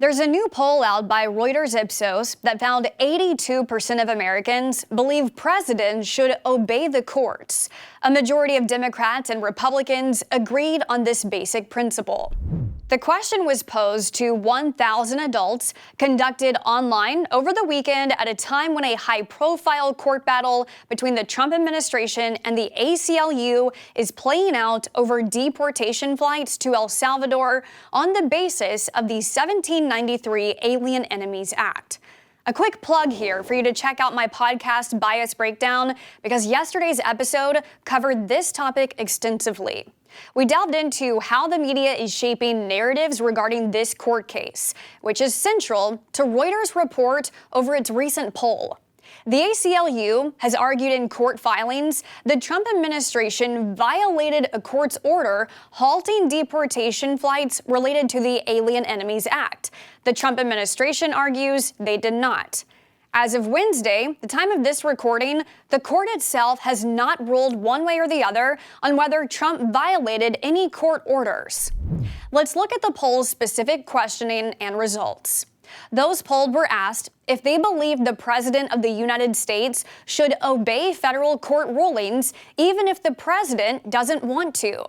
There's a new poll out by Reuters Ipsos that found 82% of Americans believe presidents should obey the courts. A majority of Democrats and Republicans agreed on this basic principle. The question was posed to 1,000 adults, conducted online over the weekend at a time when a high-profile court battle between the Trump administration and the ACLU is playing out over deportation flights to El Salvador on the basis of the 1793 Alien Enemies Act. A quick plug here for you to check out my podcast Bias Breakdown, because yesterday's episode covered this topic extensively. We delved into how the media is shaping narratives regarding this court case, which is central to Reuters' report over its recent poll. The ACLU has argued in court filings the Trump administration violated a court's order halting deportation flights related to the Alien Enemies Act. The Trump administration argues they did not. As of Wednesday, the time of this recording, the court itself has not ruled one way or the other on whether Trump violated any court orders. Let's look at the poll's specific questioning and results. Those polled were asked if they believed the President of the United States should obey federal court rulings even if the president doesn't want to.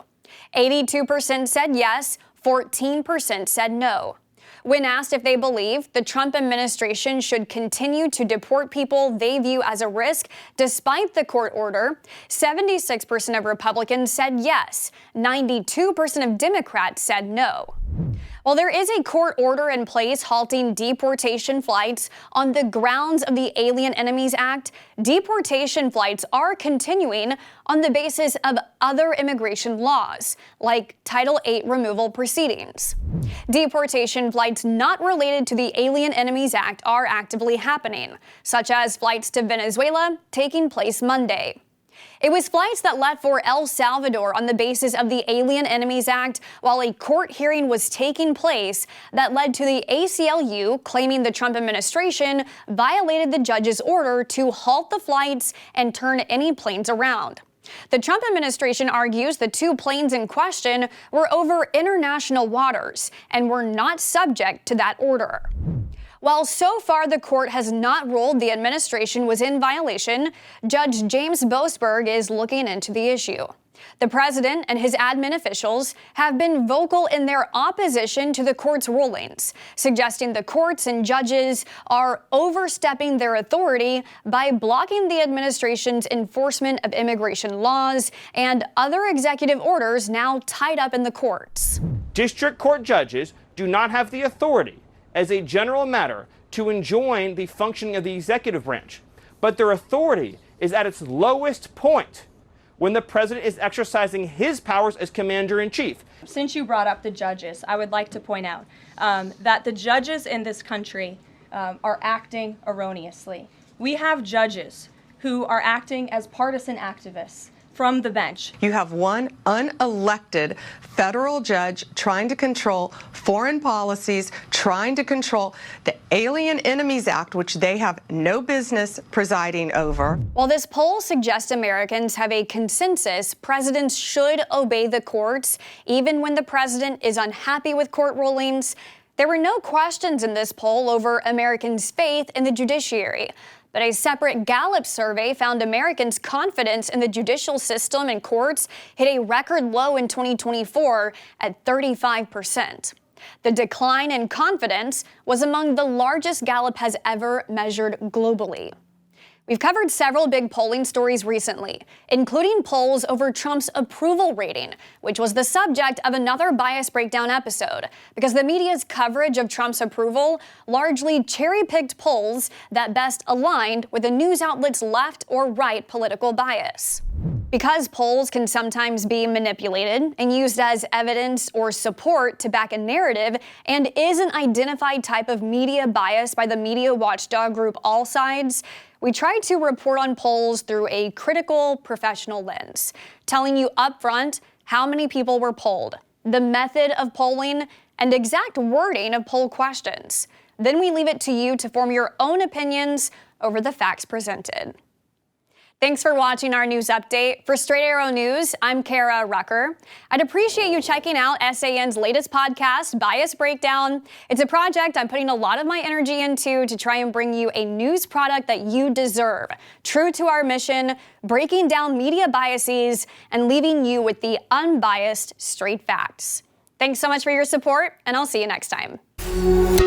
82% said yes, 14% said no. When asked if they believe the Trump administration should continue to deport people they view as a risk despite the court order, 76% of Republicans said yes, 92% of Democrats said no. While there is a court order in place halting deportation flights on the grounds of the Alien Enemies Act, deportation flights are continuing on the basis of other immigration laws, like Title VIII removal proceedings. Deportation flights not related to the Alien Enemies Act are actively happening, such as flights to Venezuela taking place Monday. It was flights that left for El Salvador on the basis of the Alien Enemies Act while a court hearing was taking place that led to the ACLU claiming the Trump administration violated the judge's order to halt the flights and turn any planes around. The Trump administration argues the two planes in question were over international waters and were not subject to that order. While so far the court has not ruled the administration was in violation, Judge James Boasberg is looking into the issue. The president and his admin officials have been vocal in their opposition to the court's rulings, suggesting the courts and judges are overstepping their authority by blocking the administration's enforcement of immigration laws and other executive orders now tied up in the courts. District court judges do not have the authority, as a general matter, to enjoin the functioning of the executive branch, but their authority is at its lowest point when the president is exercising his powers as commander-in-chief. Since you brought up the judges, I would like to point out that the judges in this country are acting erroneously. We have judges who are acting as partisan activists from the bench. You have one unelected federal judge trying to control foreign policies, trying to control the Alien Enemies Act, which they have no business presiding over. While this poll suggests Americans have a consensus presidents should obey the courts, even when the president is unhappy with court rulings, there were no questions in this poll over Americans' faith in the judiciary. But a separate Gallup survey found Americans' confidence in the judicial system and courts hit a record low in 2024 at 35%. The decline in confidence was among the largest Gallup has ever measured globally. We've covered several big polling stories recently, including polls over Trump's approval rating, which was the subject of another Bias Breakdown episode, because the media's coverage of Trump's approval largely cherry-picked polls that best aligned with the news outlet's left or right political bias. Because polls can sometimes be manipulated and used as evidence or support to back a narrative and is an identified type of media bias by the media watchdog group All Sides, we try to report on polls through a critical, professional lens, telling you upfront how many people were polled, the method of polling, and exact wording of poll questions. Then we leave it to you to form your own opinions over the facts presented. Thanks for watching our news update. For Straight Arrow News, I'm Kara Rucker. I'd appreciate you checking out SAN's latest podcast, Bias Breakdown. It's a project I'm putting a lot of my energy into to try and bring you a news product that you deserve. True to our mission, breaking down media biases and leaving you with the unbiased, straight facts. Thanks so much for your support, and I'll see you next time.